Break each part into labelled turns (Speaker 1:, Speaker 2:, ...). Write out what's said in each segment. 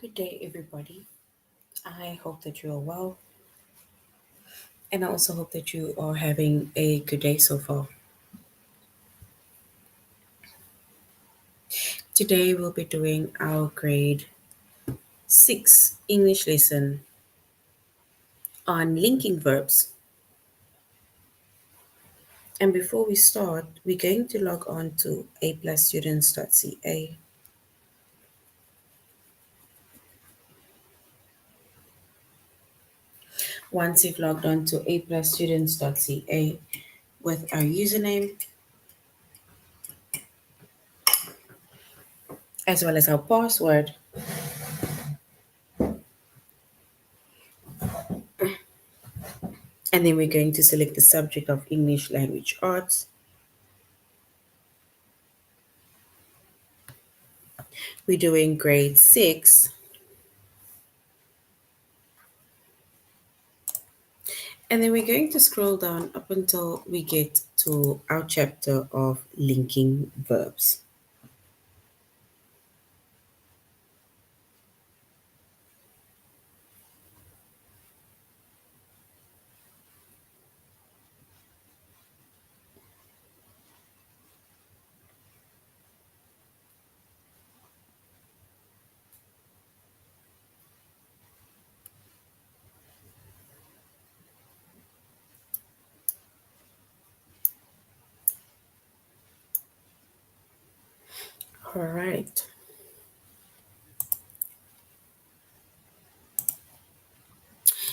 Speaker 1: Good day, everybody. I hope that you are well, and I also hope that you are having a good day so far. Today, we'll be doing our grade 6 English lesson on linking verbs. And before we start, we're going to log on to aplusstudents.ca. Once you've logged on to aplusstudents.ca with our username as well as our password, and then we're going to select the subject of English language arts. We're doing grade 6, and then we're going to scroll down up until we get to our chapter of linking verbs. All right.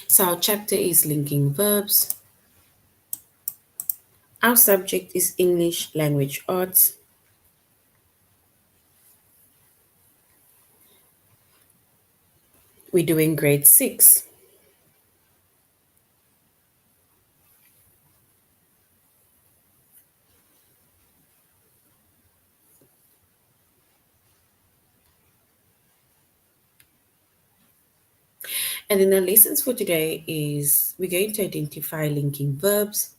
Speaker 1: So our chapter is linking verbs. Our subject is English language arts. We're doing grade 6. And then our lessons for today is we're going to identify linking verbs,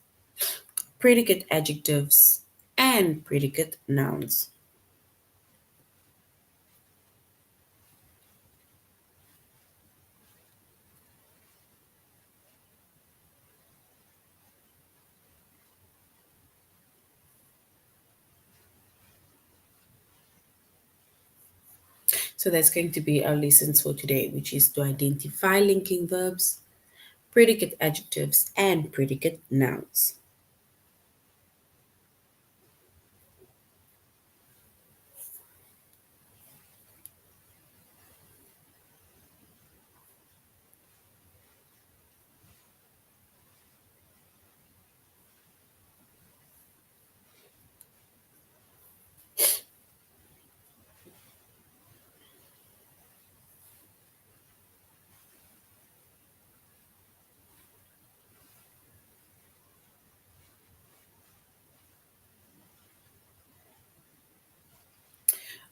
Speaker 1: predicate adjectives, and predicate nouns. So that's going to be our lessons for today, which is to identify linking verbs, predicate adjectives, and predicate nouns.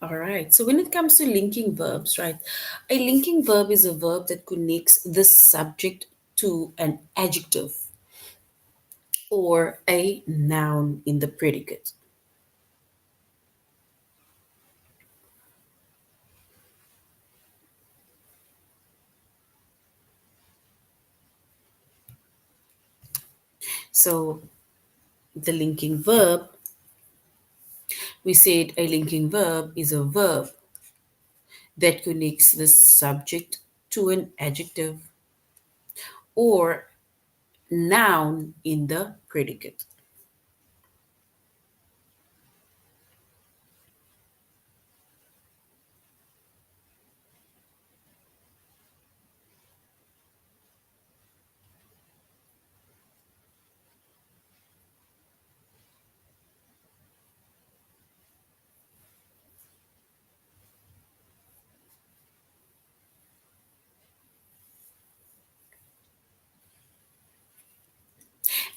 Speaker 1: All right. So when it comes to linking verbs, right, a linking verb is a verb that connects the subject to an adjective or a noun in the predicate. So the linking verb, we said a linking verb is a verb that connects the subject to an adjective or noun in the predicate.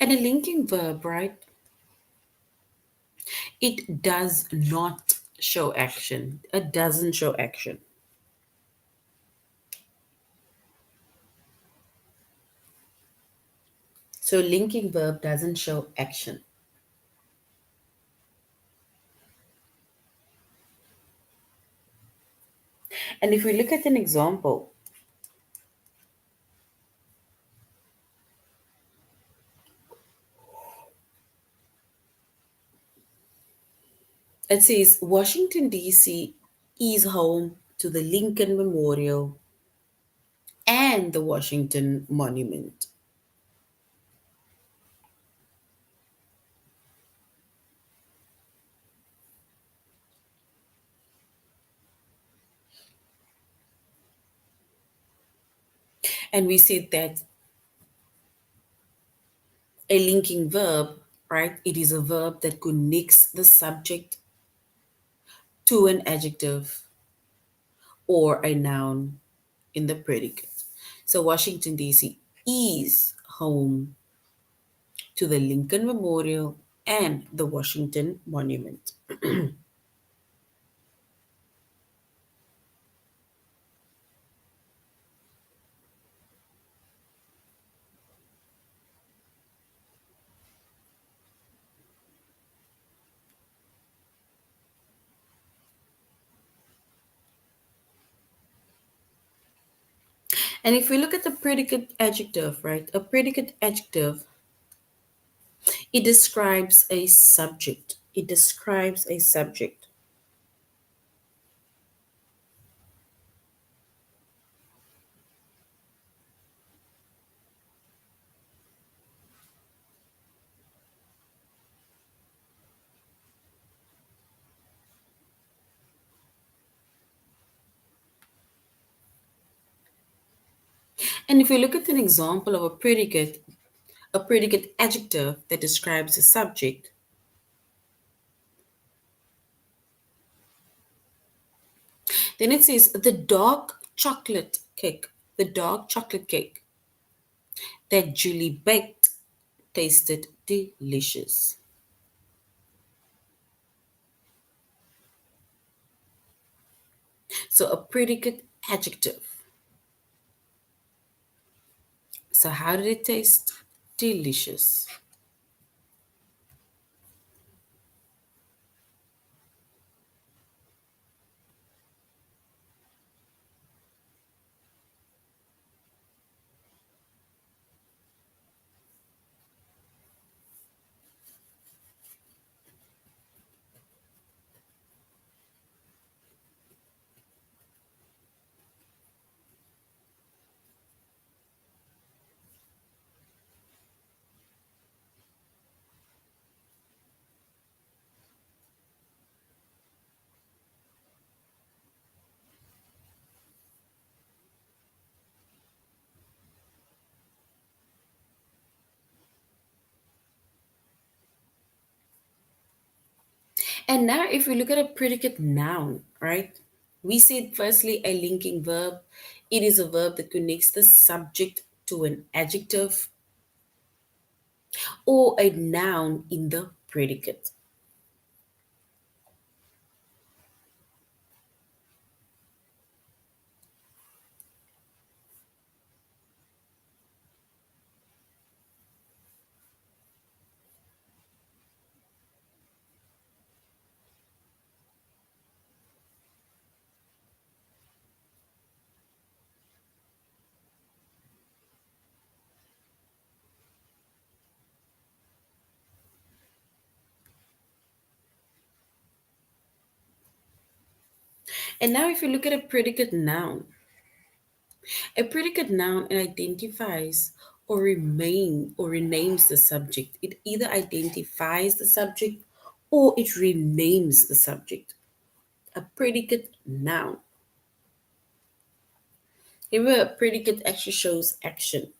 Speaker 1: And a linking verb, right, it does not show action. It doesn't show action. So linking verb doesn't show action. And if we look at an example, it says Washington, D.C. is home to the Lincoln Memorial and the Washington Monument. And we said that a linking verb, right? It is a verb that connects the subject to an adjective or a noun in the predicate. So Washington, D.C. is home to the Lincoln Memorial and the Washington Monument. And if we look at the predicate adjective, right? A predicate adjective, it describes a subject. It describes a subject. And if we look at an example of a predicate adjective that describes a subject, then it says the dark chocolate cake that Julie baked tasted delicious. So a predicate adjective. So how did it taste? Delicious. And now if we look at a predicate noun, right? We said firstly a linking verb. It is a verb that connects the subject to an adjective or a noun in the predicate. And now if you look at a predicate noun it identifies or renames the subject. It either identifies the subject or it renames the subject. A predicate noun. Remember, a predicate actually shows action.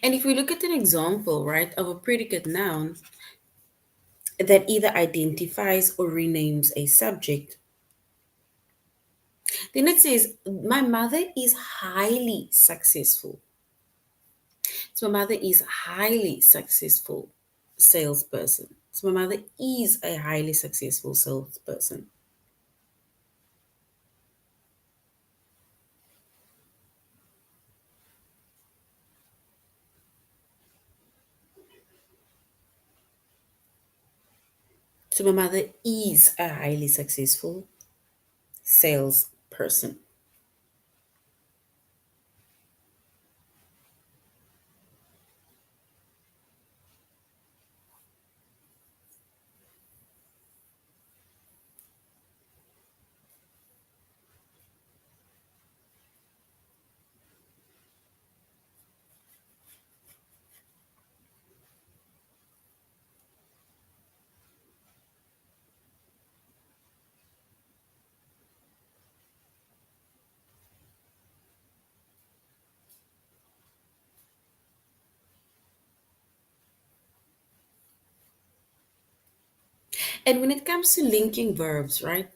Speaker 1: And if we look at an example, right, of a predicate noun that either identifies or renames a subject, then it says, my mother is highly successful. So my mother is highly successful salesperson. So my mother is a highly successful salesperson. So my mother is a highly successful salesperson. And when it comes to linking verbs, right?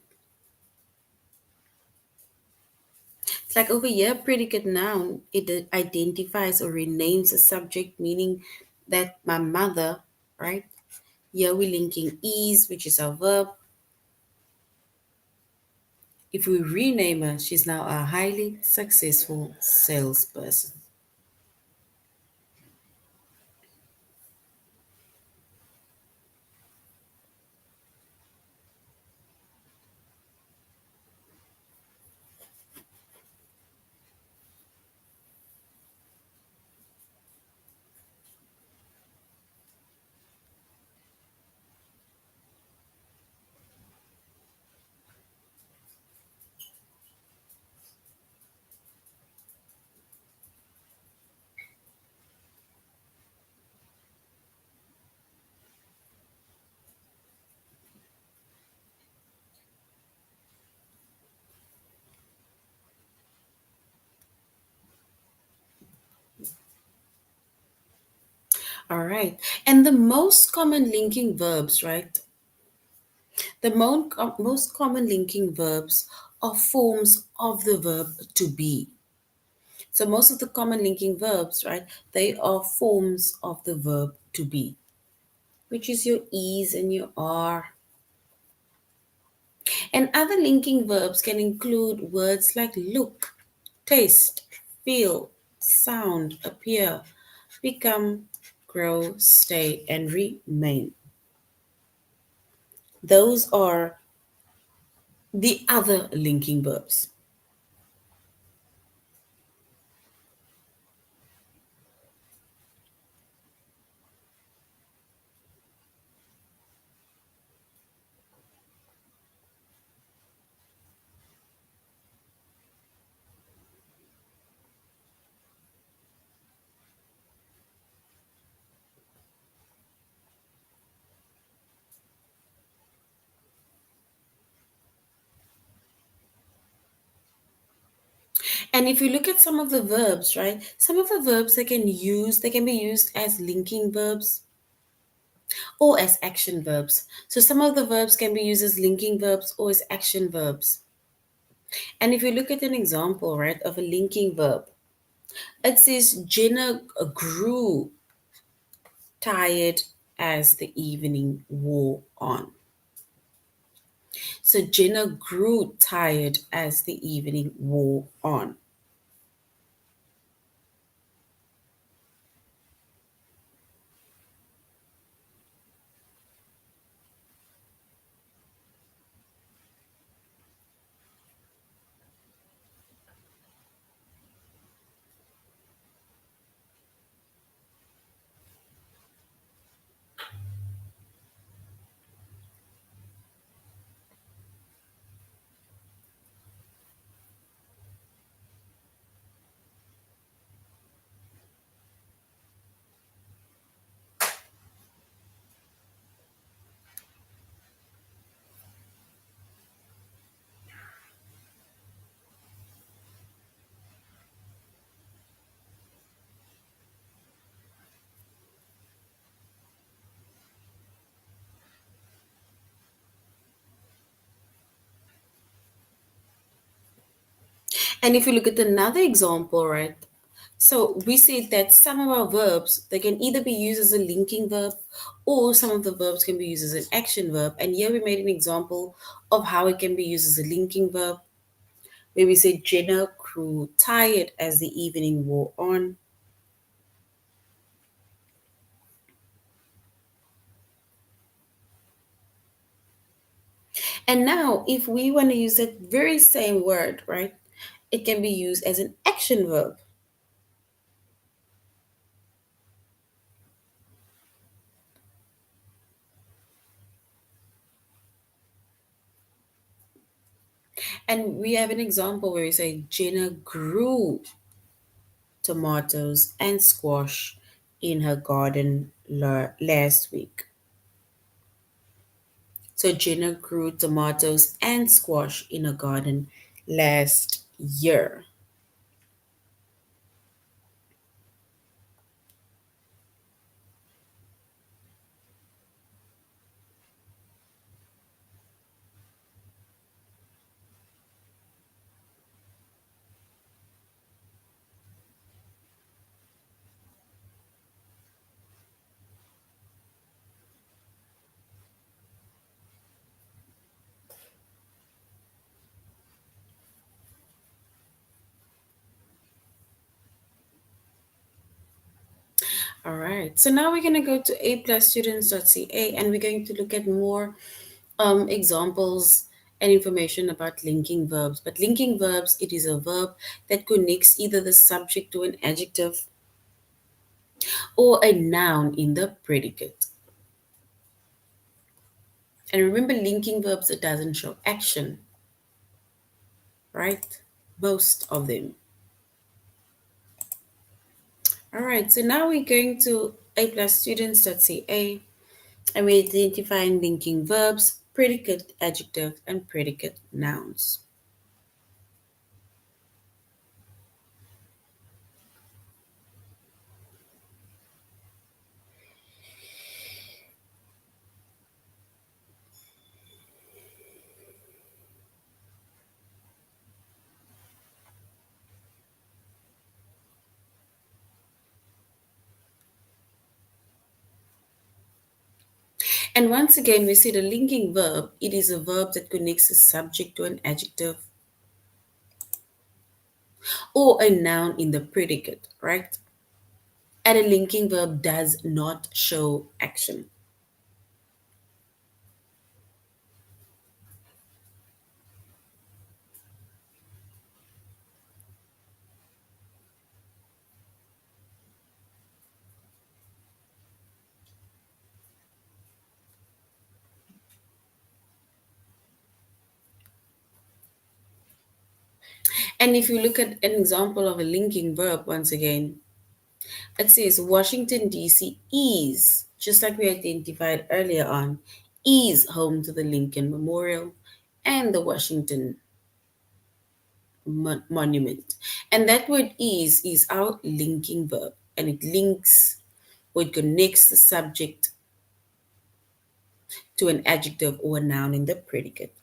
Speaker 1: It's like over here, predicate noun, it identifies or renames a subject, meaning that my mother, right? Here we're linking is, which is our verb. If we rename her, she's now a highly successful salesperson. All right. And the most common linking verbs, right? Most common linking verbs are forms of the verb to be. So most of the common linking verbs, right, they are forms of the verb to be, which is your is and your are. And other linking verbs can include words like look, taste, feel, sound, appear, become, grow, stay, and remain. Those are the other linking verbs. And if you look at some of the verbs, right? Some of the verbs they can be used as linking verbs or as action verbs. So some of the verbs can be used as linking verbs or as action verbs. And if you look at an example, right, of a linking verb, it says Jenna grew tired as the evening wore on. So Jenna grew tired as the evening wore on. And if you look at another example, right? So we said that some of our verbs, they can either be used as a linking verb or some of the verbs can be used as an action verb. And here we made an example of how it can be used as a linking verb, where we said Jenna grew tired as the evening wore on. And now, if we want to use that very same word, right, it can be used as an action verb. And we have an example where we say Jenna grew tomatoes and squash in her garden last week. So Jenna grew tomatoes and squash in her garden last year. All right. So now we're going to go to aplusstudents.ca and we're going to look at more examples and information about linking verbs. But linking verbs, it is a verb that connects either the subject to an adjective or a noun in the predicate. And remember, linking verbs, it doesn't show action, right? Most of them. All right, so now we're going to aplusstudents.ca and we're identifying linking verbs, predicate adjective, and predicate nouns. And once again, we see the linking verb. It is a verb that connects a subject to an adjective or a noun in the predicate, right? And a linking verb does not show action. And if you look at an example of a linking verb, once again, it says Washington, D.C. is, just like we identified earlier on, is home to the Lincoln Memorial and the Washington Monument. And that word is our linking verb, and it links or it connects the subject to an adjective or a noun in the predicate.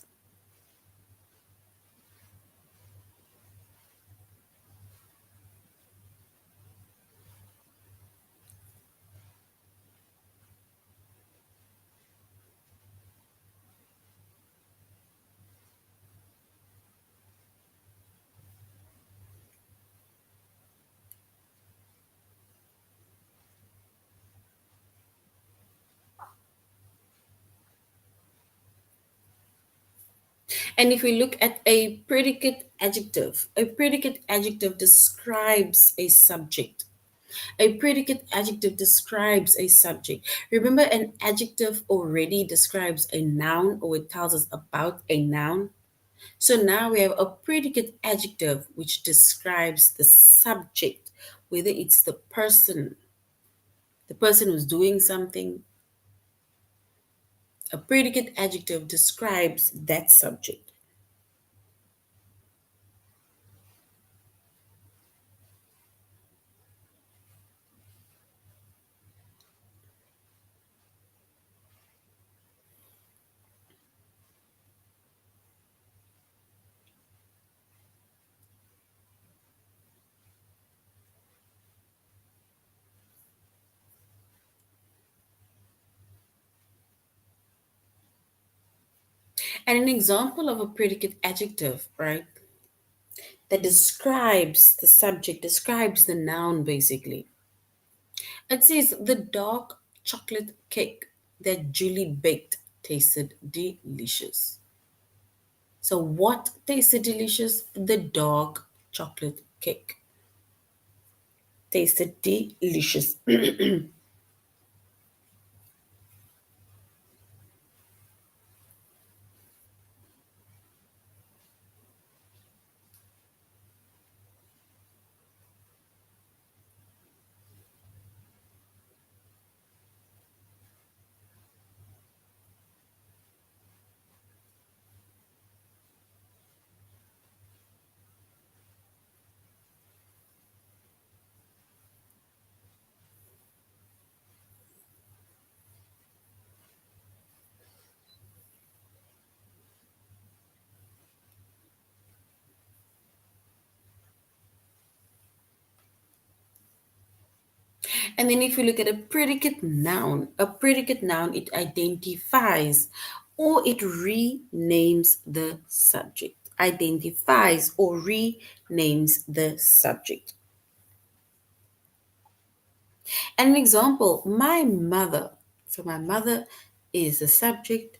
Speaker 1: And if we look at a predicate adjective describes a subject. A predicate adjective describes a subject. Remember, an adjective already describes a noun or it tells us about a noun. So now we have a predicate adjective which describes the subject, whether it's the person who's doing something. A predicate adjective describes that subject. And an example of a predicate adjective, right, that describes the subject, describes the noun basically. It says the dark chocolate cake that Julie baked tasted delicious. So, what tasted delicious? The dark chocolate cake tasted delicious. And then if you look at a predicate noun, it identifies or it renames the subject. Identifies or renames the subject. An example, my mother. So my mother is the subject.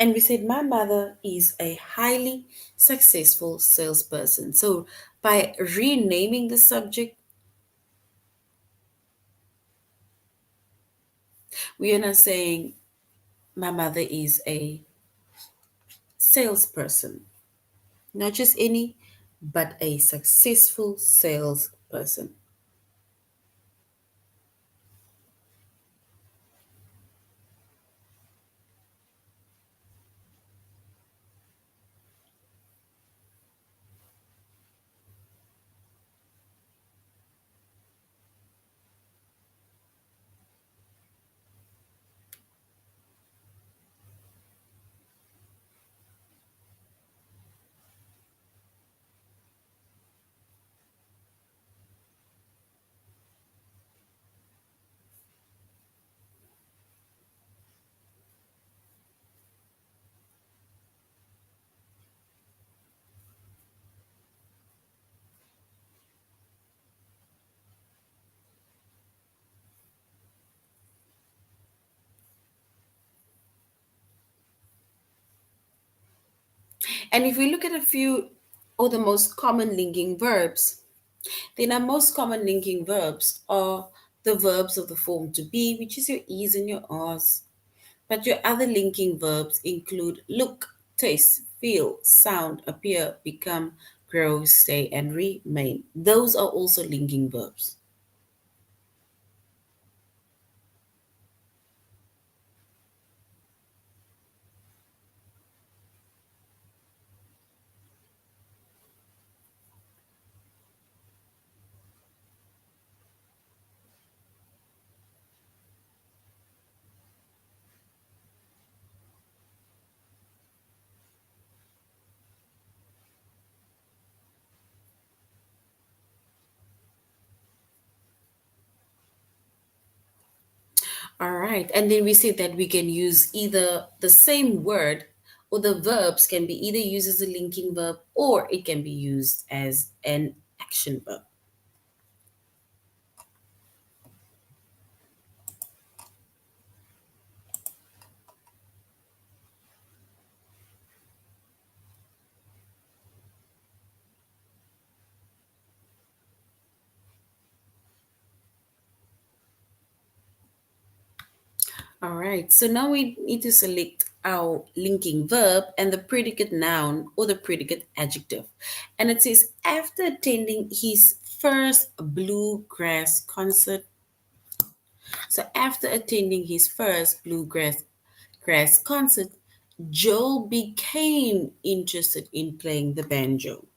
Speaker 1: And we said my mother is a highly successful salesperson. So by renaming the subject, we are not saying my mother is a salesperson. Not just any, but a successful salesperson. And if we look at a few or the most common linking verbs, then our most common linking verbs are the verbs of the form to be, which is your is and your ares. But your other linking verbs include look, taste, feel, sound, appear, become, grow, stay, and remain. Those are also linking verbs. All right. And then we say that we can use either the same word or the verbs can be either used as a linking verb or it can be used as an action verb. All right. So now we need to select our linking verb and the predicate noun or the predicate adjective. And it says, after attending his first bluegrass concert, so after attending his first bluegrass concert, Joel became interested in playing the banjo.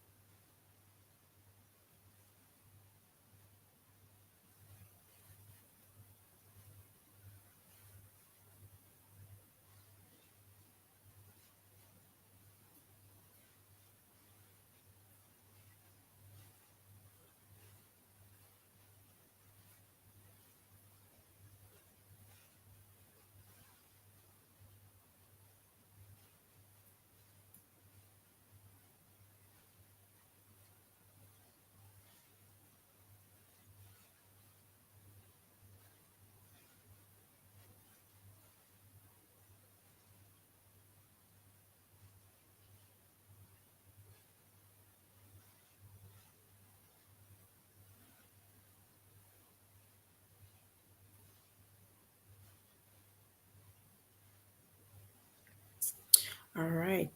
Speaker 1: All right.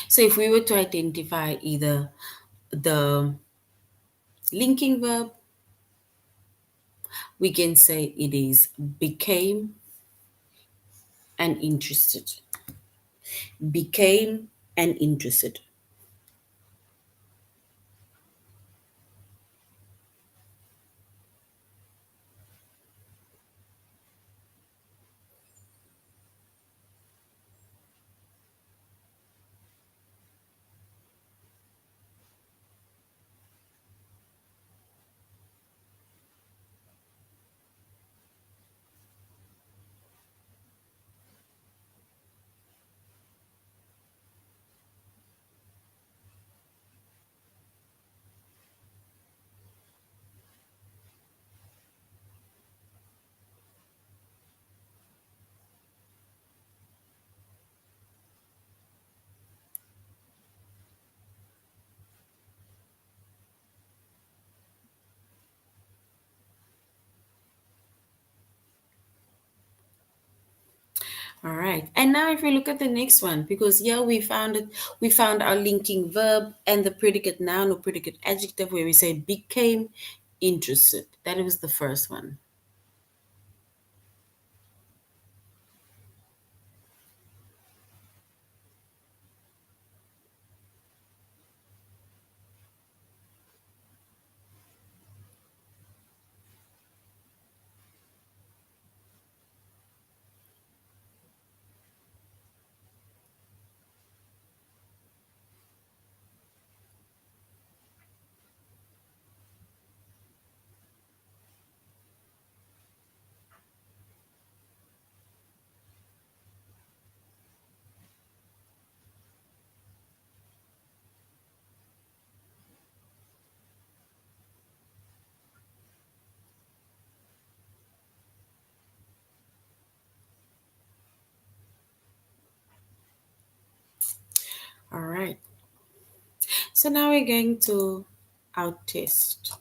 Speaker 1: So if we were to identify either the linking verb, we can say it is became and interested. Became and interested. All right. And now if we look at the next one, because here we found our linking verb and the predicate noun or predicate adjective where we say became interested. That was the first one. All right. So now we're going to our test.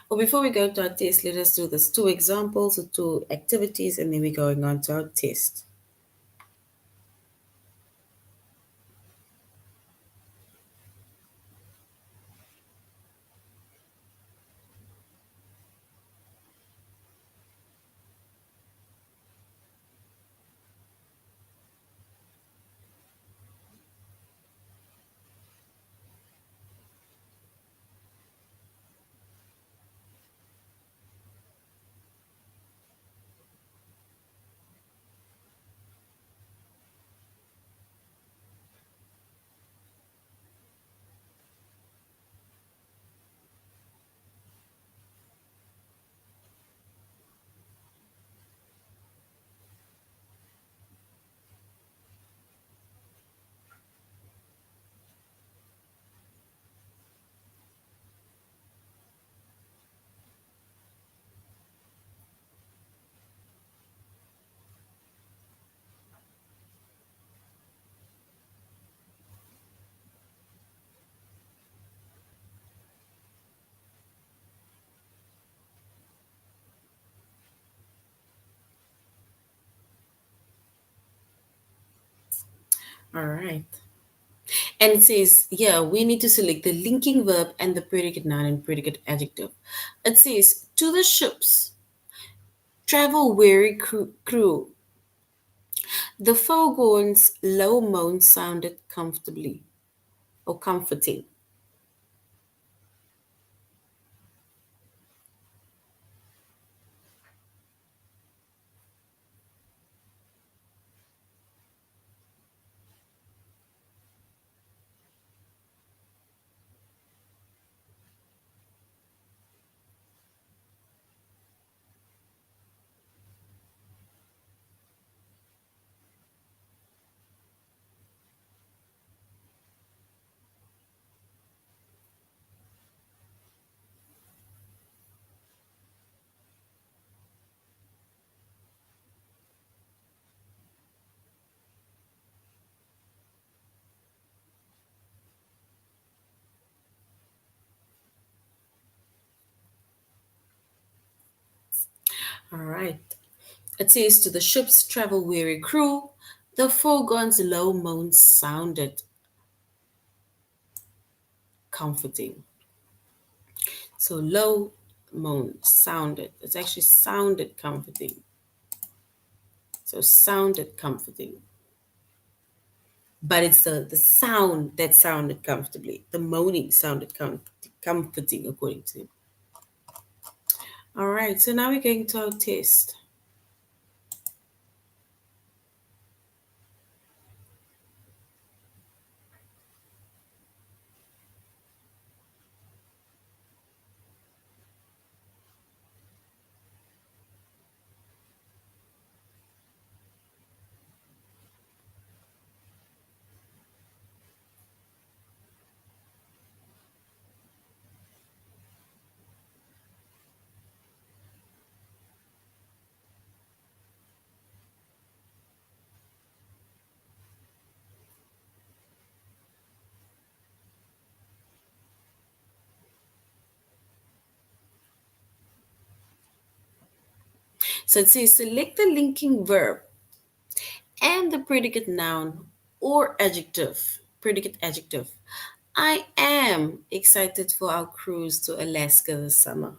Speaker 1: But before we go to our test, let us do this two examples or two activities, and then we're going on to our test. All right. And it says, yeah, we need to select the linking verb and the predicate noun and predicate adjective. It says, to the ships, travel weary crew. The foghorn's low moan sounded comfortably or comforting. All right. It says, to the ship's travel weary crew, the foregone's low moan sounded comforting. So low moan sounded. It's actually sounded comforting. So sounded comforting. But it's the sound that sounded comfortably. The moaning sounded comforting, according to him. All right, so now we're going to our test. So it says select the linking verb and the predicate noun or adjective. Predicate adjective. I am excited for our cruise to Alaska this summer.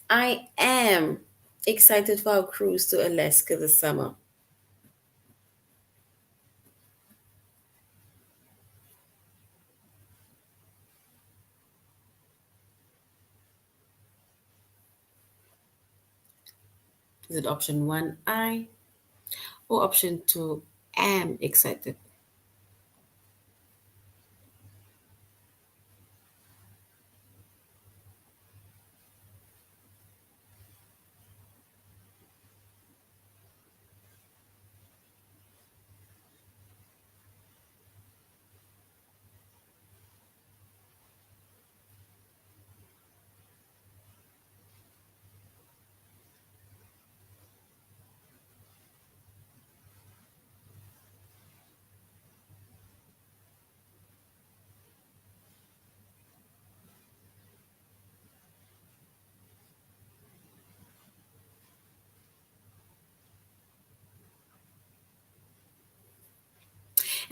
Speaker 1: I am excited for our cruise to Alaska this summer. Is it option one, I, or option two, am excited?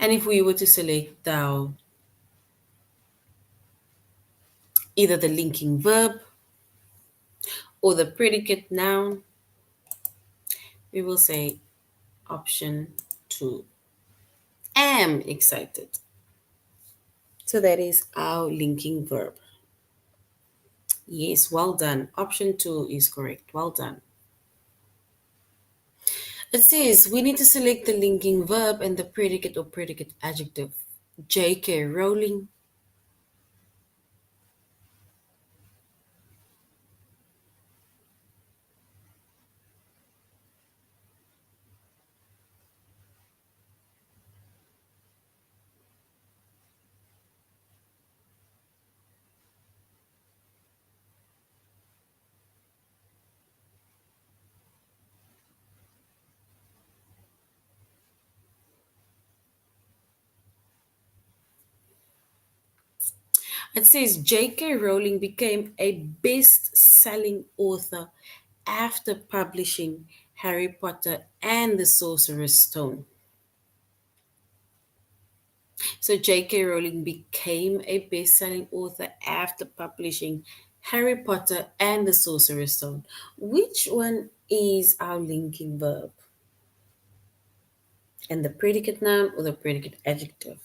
Speaker 1: And if we were to select now either the linking verb or the predicate noun, we will say option two, am excited. So that is our linking verb. Yes, well done. Option two is correct. Well done. It says we need to select the linking verb and the predicate or predicate adjective. J.K. Rowling. It says J.K. Rowling became a best selling author after publishing Harry Potter and the Sorcerer's Stone. So J.K. Rowling became a best selling author after publishing Harry Potter and the Sorcerer's Stone. Which one is our linking verb? And the predicate noun or the predicate adjective?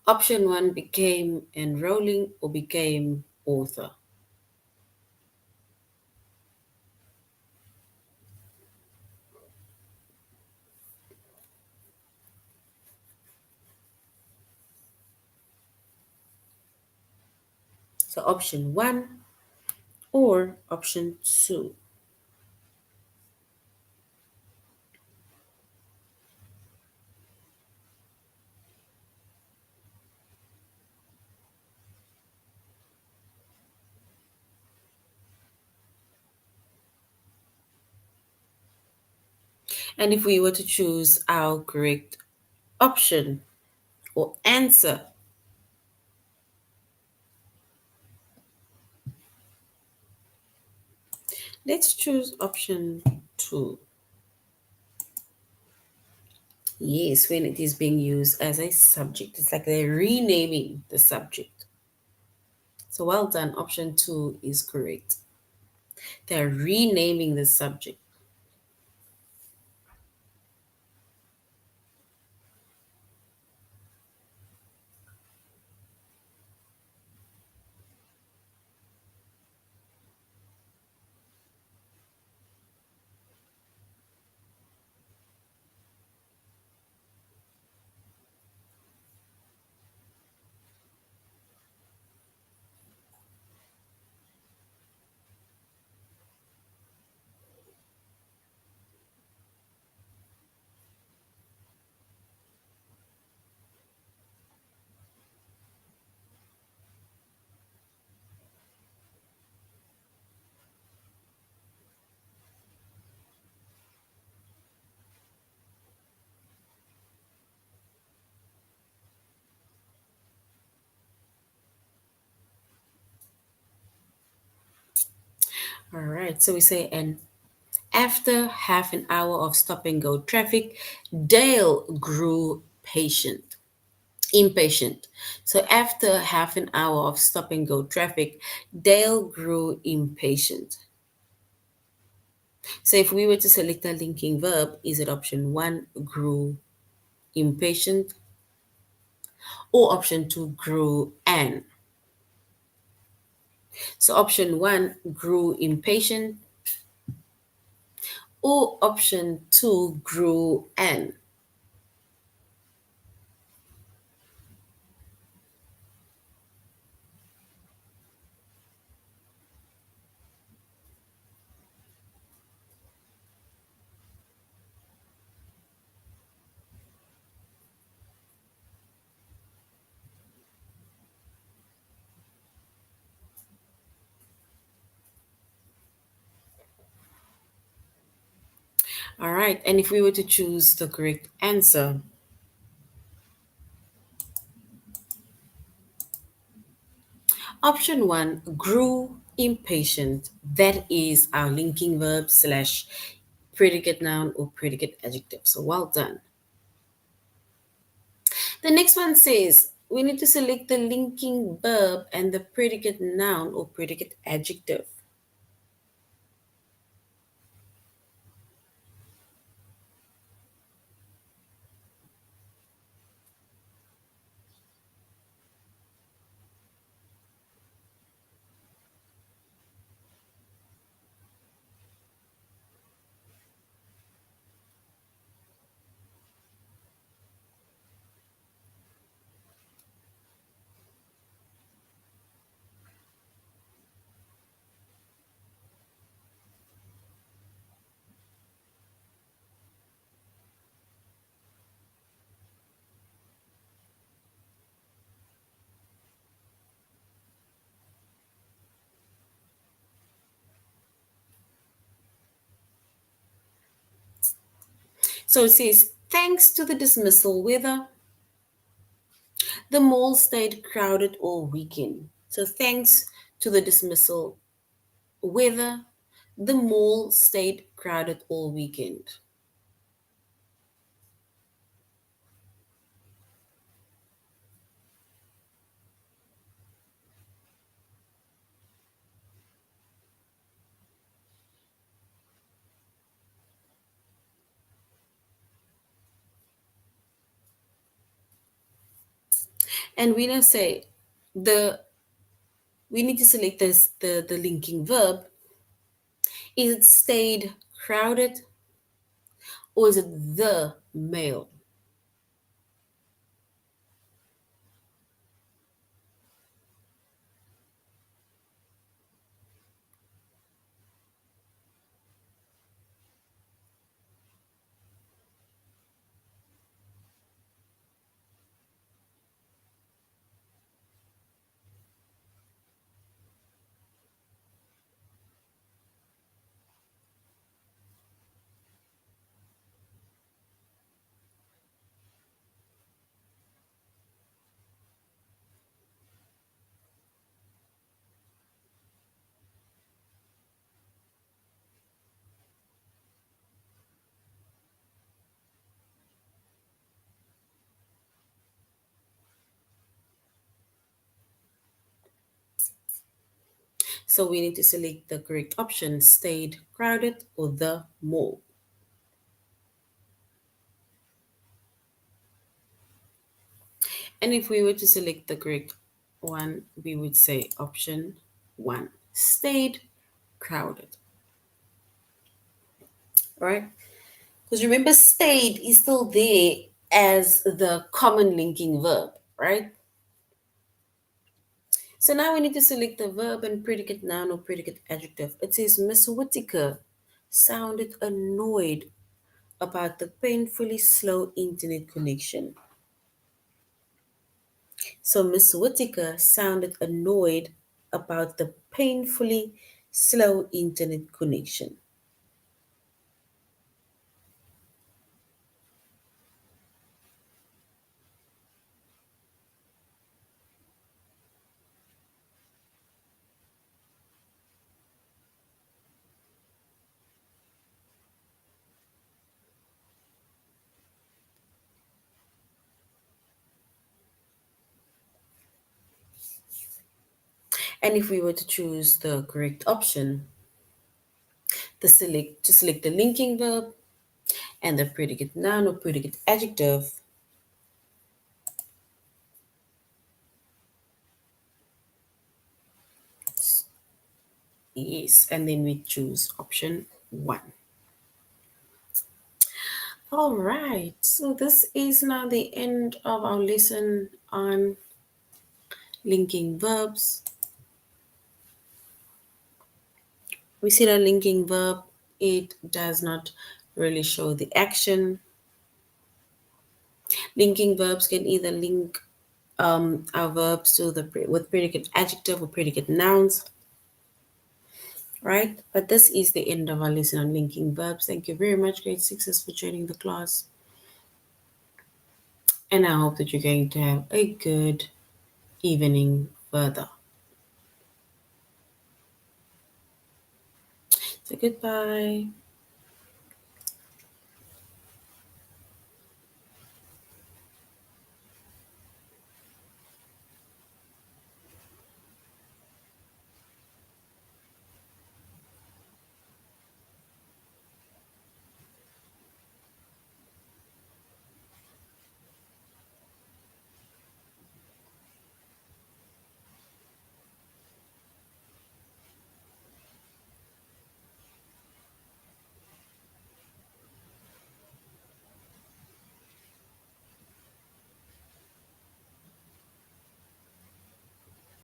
Speaker 1: Option one, became enrolling or became author. So option one or option two. And if we were to choose our correct option or answer, let's choose option two. Yes, when it is being used as a subject. It's like they're renaming the subject. So well done. Option two is correct. They're renaming the subject. All right. So we say, and after half an hour of stop and go traffic, Dale grew impatient. So after half an hour of stop and go traffic, Dale grew impatient. So if we were to select a linking verb, is it option one, grew impatient, or option two, grew an? So option one, grew impatient, or option two, grew an? All right. And if we were to choose the correct answer, option one, grew impatient. That is our linking verb slash predicate noun or predicate adjective. So well done. The next one says we need to select the linking verb and the predicate noun or predicate adjective. So it says, thanks to the dismissal weather, the mall stayed crowded all weekend. So thanks to the dismissal weather, the mall stayed crowded all weekend. And we now say the we need to select this the linking verb. Is it stayed crowded or is it the male? So we need to select the correct option, stayed, crowded, or the more. And if we were to select the correct one, we would say option one, stayed, crowded. All right? Because remember, stayed is still there as the common linking verb, right? So now we need to select the verb and predicate noun or predicate adjective. It says Miss Whittaker sounded annoyed about the painfully slow internet connection. So Miss Whittaker sounded annoyed about the painfully slow internet connection. And if we were to choose the correct option, to select the linking verb and the predicate noun or predicate adjective, yes, and then we choose option one. All right, so this is now the end of our lesson on linking verbs. We see that linking verb, it does not really show the action. Linking verbs can either link our verbs to with predicate adjective or predicate nouns, right? But this is the end of our lesson on linking verbs. Thank you very much, grade sixes, for joining the class. And I hope that you're going to have a good evening further. So goodbye.